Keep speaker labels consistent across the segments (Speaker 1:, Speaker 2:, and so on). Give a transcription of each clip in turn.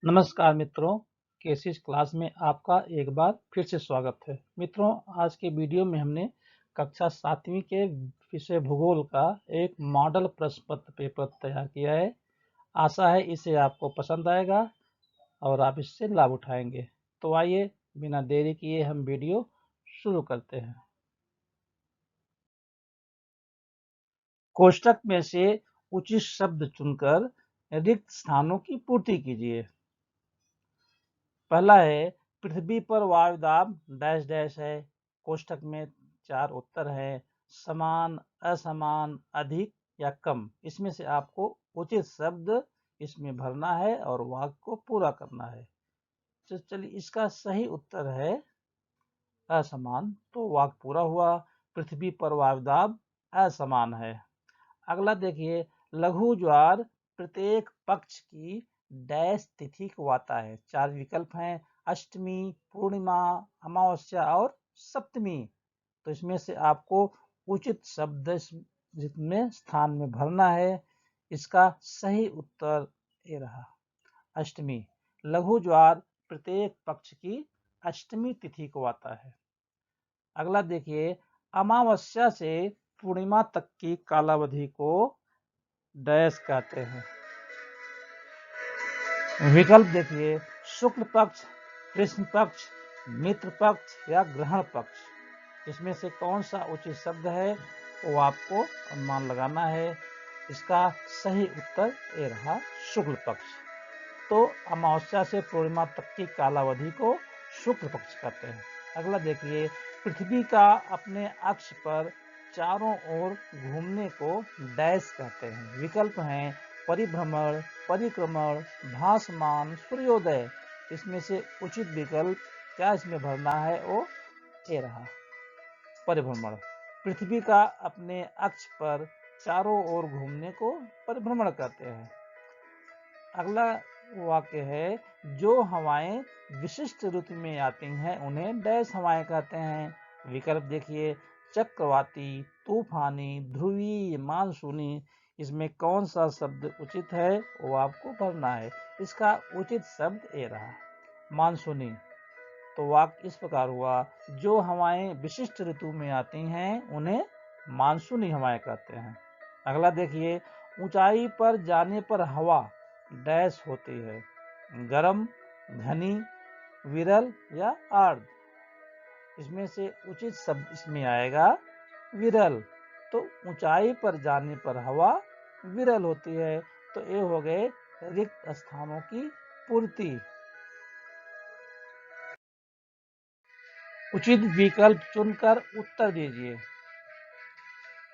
Speaker 1: नमस्कार मित्रों, cases class में आपका एक बार फिर से स्वागत है। मित्रों, आज के वीडियो में हमने कक्षा 7वीं के विषय भूगोल का एक मॉडल प्रश्न पत्र पेपर तैयार किया है। आशा है इसे आपको पसंद आएगा और आप इससे लाभ उठाएंगे। तो आइए बिना देरी किए हम वीडियो शुरू करते हैं। कोष्ठक में से उचित शब्द चुनकर रिक्त स्थानों की पूर्ति कीजिए। पहला है, पृथ्वी पर वायु दाब डैश डैश है। कोष्ठक में 4 उत्तर है, समान, असमान, अधिक या कम। इसमें से आपको उचित शब्द इसमें भरना है और वाक्य को पूरा करना है। तो चलिए, इसका सही उत्तर है असमान। तो वाक्य पूरा हुआ, पृथ्वी पर वायु दाब असमान है। अगला देखिए, लघु ज्वार प्रत्येक पक्ष की डैश तिथि को आता है। 4 विकल्प हैं, अष्टमी, पूर्णिमा, अमावस्या और सप्तमी। तो इसमें से आपको उचित शब्द जितने स्थान में भरना है। इसका सही उत्तर ये रहा, अष्टमी। लघु ज्वार प्रत्येक पक्ष की अष्टमी तिथि को आता है। अगला देखिए, अमावस्या से पूर्णिमा तक की कालावधि को डैश कहते हैं। विकल्प देखिए, शुक्ल पक्ष, कृष्ण पक्ष, मित्र पक्ष या ग्रहण पक्ष। इसमें से कौन सा उचित शब्द है वो आपको अनुमान लगाना है। इसका सही उत्तर ये रहा, शुक्ल पक्ष। तो अमावस्या से पूर्णिमा तक की कालावधि को शुक्ल पक्ष कहते हैं। अगला देखिए, पृथ्वी का अपने अक्ष पर चारों ओर घूमने को डैश कहते हैं। विकल्प हैं, परिभ्रमण, परिक्रमण, भासमान, सूर्योदय। इसमें से उचित विकल्प क्या इसमें भरना है वो ये रहा, परिभ्रमण। पृथ्वी का अपने अक्ष पर चारों ओर घूमने को परिभ्रमण कहते हैं। अगला वाक्य है, जो हवाएं विशिष्ट ऋतु में आती हैं उन्हें डैश हवाएं कहते हैं। विकल्प देखिए, चक्रवाती, तूफानी, ध्रुवीय, मानसूनी। इसमें कौन सा शब्द उचित है वो आपको भरना है। इसका उचित शब्द ये रहा, मानसूनी। तो वाक्य इस प्रकार हुआ, जो हवाएं विशिष्ट ऋतु में आती हैं उन्हें मानसूनी हवाएं कहते हैं। अगला देखिए, ऊंचाई पर जाने पर हवा डैश होती है, गरम, घनी, विरल या आर्द्र। इसमें से उचित शब्द इसमें आएगा विरल। तो ऊंचाई पर जाने पर हवा विरल होती है। तो ये हो गए रिक्त स्थानों की पूर्ति। उचित विकल्प चुनकर उत्तर दीजिए।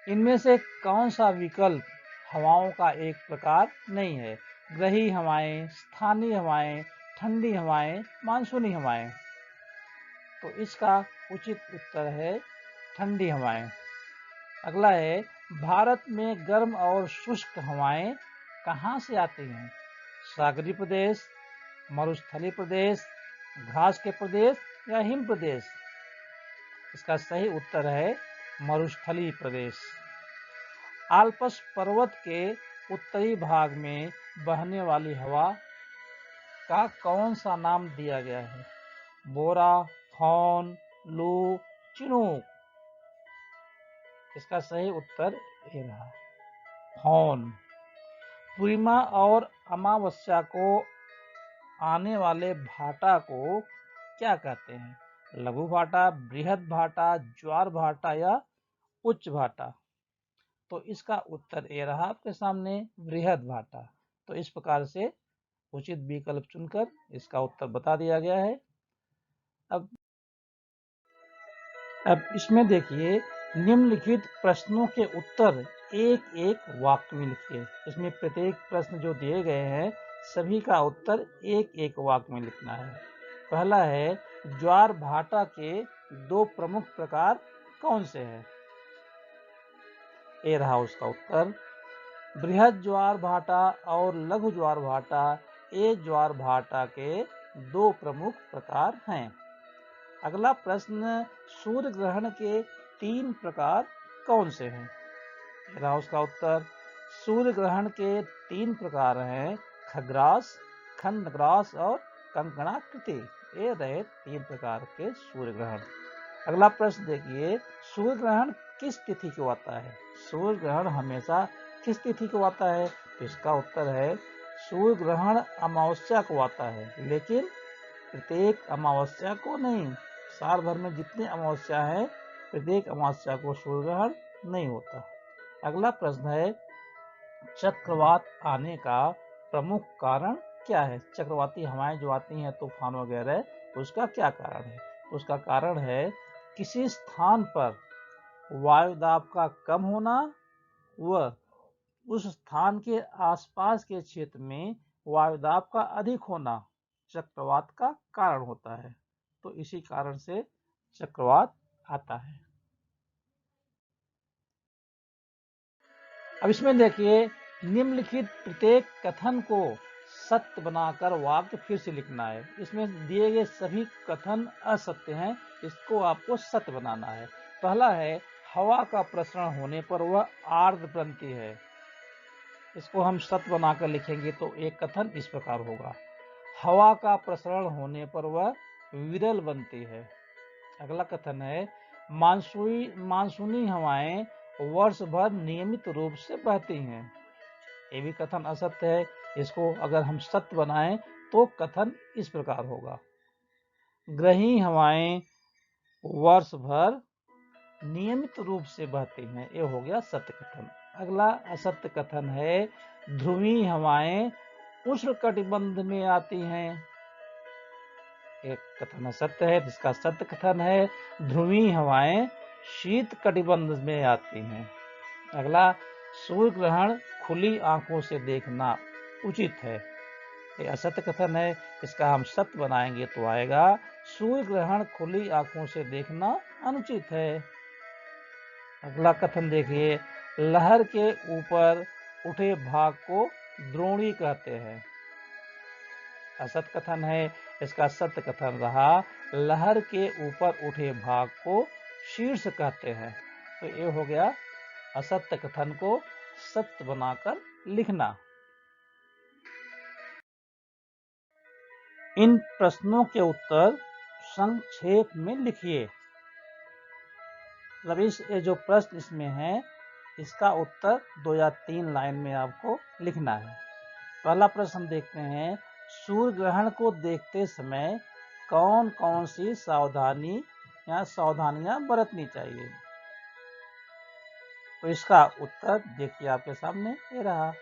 Speaker 1: इनमें से कौन सा विकल्प हवाओं का एक प्रकार नहीं है? ग्रही हवाएं, स्थानीय हवाएं, ठंडी हवाएं, मानसूनी हवाएं। तो इसका उचित उत्तर है ठंडी हवाएं। अगला है, भारत में गर्म और शुष्क हवाएं कहां से आती हैं? सागरीय प्रदेश, मरुस्थलीय प्रदेश, घास के प्रदेश या हिम प्रदेश। इसका सही उत्तर है मरुस्थलीय प्रदेश। आल्प्स पर्वत के उत्तरी भाग में बहने वाली हवा का कौन सा नाम दिया गया है? बोरा, फोन, लू, चिनूक। इसका सही उत्तर ये रहा, फोन। पूर्णिमा और अमावस्या को आने वाले भाटा को क्या कहते हैं? लघु भाटा, बृहद भाटा, ज्वार भाटा या उच्च भाटा। तो इसका उत्तर ये रहा आपके सामने, बृहद भाटा। तो इस प्रकार से उचित विकल्प चुनकर इसका उत्तर बता दिया गया है। अब इसमें देखिए, निम्नलिखित प्रश्नों के उत्तर एक एक वाक्य में लिखिए। इसमें प्रत्येक प्रश्न जो दिए गए हैं सभी का उत्तर एक एक वाक्य में लिखना है। पहला है, ज्वार भाटा के 2 प्रमुख प्रकार कौन से हैं? ये रहा उसका उत्तर, बृहद ज्वार भाटा और लघु ज्वार भाटा ये ज्वार भाटा के 2 प्रमुख प्रकार हैं। अगला प्रश्न, सूर्य ग्रहण के 3 प्रकार कौन से हैं? रहा उसका उत्तर, सूर्य ग्रहण के 3 प्रकार हैं, खग्रास, खंड ग्रास और कंकणाकृति, ये रहे 3 प्रकार के सूर्य ग्रहण। अगला प्रश्न देखिए, सूर्य ग्रहण किस तिथि को आता है? सूर्य ग्रहण हमेशा किस तिथि को आता है? तो इसका उत्तर है सूर्य ग्रहण अमावस्या को आता है, लेकिन प्रत्येक अमावस्या को नहीं। साल भर में जितने अमावस्या है प्रत्येक अमावस्या को सूर्य ग्रहण नहीं होता। अगला प्रश्न है, चक्रवात आने का प्रमुख कारण क्या है? चक्रवाती हवाएं जो आती हैं तूफान वगैरह, उसका क्या कारण है? उसका कारण है किसी स्थान पर वायुदाब का कम होना व उस स्थान के आसपास के क्षेत्र में वायुदाब का अधिक होना चक्रवात का कारण होता है। तो इसी कारण से चक्रवात आता है। अब इसमें देखिए, निम्नलिखित प्रत्येक कथन को सत्य बनाकर वाक्य फिर से लिखना है। इसमें दिए गए सभी कथन असत्य हैं, इसको आपको सत्य बनाना है। पहला है, हवा का प्रसरण होने पर वह आर्द्र बनती है। इसको हम सत्य बनाकर लिखेंगे तो एक कथन इस प्रकार होगा, हवा का प्रसरण होने पर वह विरल बनती है। अगला कथन है, मानसूनी हवाएं वर्ष भर नियमित रूप से बहती हैं। ये भी कथन असत्य है। इसको अगर हम सत्य बनाएं तो कथन इस प्रकार होगा, ग्रही हवाएं वर्ष भर नियमित रूप से बहती हैं। ये हो गया सत्य कथन। अगला असत्य कथन है, ध्रुवीय हवाएं उष्णकटिबंध में आती हैं। एक कथन असत्य है, जिसका सत्य कथन है, ध्रुवीय हवाएं शीत कटिबंध में आती हैं। अगला, सूर्य ग्रहण खुली आंखों से देखना उचित है। ये असत्य कथन है, इसका हम सत्य बनाएंगे तो आएगा, सूर्य ग्रहण खुली आंखों से देखना अनुचित है। अगला कथन देखिए, लहर के ऊपर उठे भाग को द्रोणी कहते हैं। असत्य कथन है, इसका सत्य कथन रहा, लहर के ऊपर उठे भाग को शीर्ष कहते हैं। तो ये हो गया असत्य कथन को सत्य बनाकर लिखना। इन प्रश्नों के उत्तर संक्षेप में लिखिए। ये जो प्रश्न इसमें है, इसका उत्तर 2 या 3 लाइन में आपको लिखना है। पहला प्रश्न देखते हैं, सूर्य ग्रहण को देखते समय कौन कौन सी सावधानियां बरतनी चाहिए? तो इसका उत्तर देखिए आपके सामने ये रहा,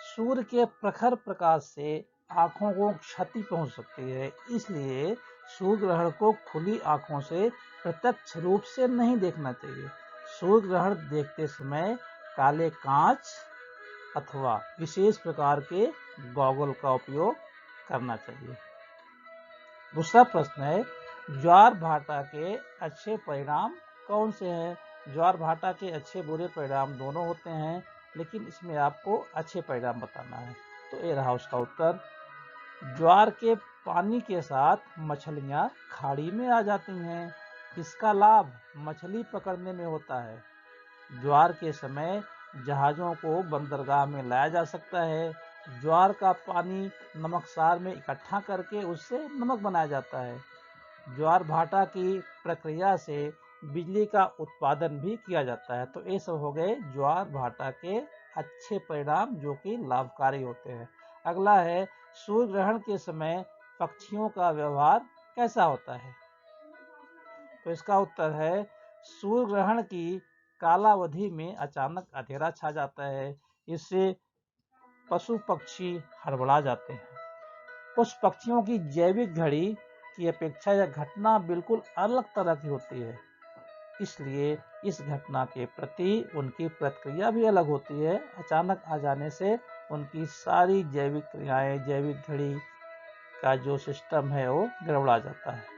Speaker 1: सूर्य के प्रखर प्रकाश से आंखों को क्षति पहुंच सकती है, इसलिए सूर्य ग्रहण को खुली आंखों से प्रत्यक्ष रूप से नहीं देखना चाहिए। सूर्य ग्रहण देखते समय काले कांच अथवा विशेष प्रकार के गॉगल का उपयोग करना चाहिए। दूसरा प्रश्न है, ज्वार भाटा के अच्छे परिणाम कौन से हैं? ज्वार भाटा के अच्छे बुरे परिणाम दोनों होते हैं, लेकिन इसमें आपको अच्छे परिणाम बताना है। तो ये रहा उसका उत्तर, ज्वार के पानी के साथ मछलियां खाड़ी में आ जाती हैं। इसका लाभ मछली पकड़ने में होता है। ज्वार के समय जहाजों को बंदरगाह में लाया जा सकता है। ज्वार का पानी नमकसार में इकट्ठा करके उससे नमक बनाया जाता है। ज्वार भाटा की प्रक्रिया से बिजली का उत्पादन भी किया जाता है। तो ये सब हो गए ज्वार भाटा के अच्छे परिणाम जो कि लाभकारी होते हैं। अगला है, सूर्य ग्रहण के समय पक्षियों का व्यवहार कैसा होता है? तो इसका उत्तर है, सूर्य ग्रहण की कालावधि में अचानक अंधेरा छा जाता है, इससे पशु पक्षी हड़बड़ा जाते हैं। कुछ पक्षियों की जैविक घड़ी की अपेक्षा यह घटना बिल्कुल अलग तरह की होती है, इसलिए इस घटना के प्रति उनकी प्रतिक्रिया भी अलग होती है। अचानक आ जाने से उनकी सारी जैविक क्रियाएं, जैविक घड़ी का जो सिस्टम है वो गड़बड़ा जाता है।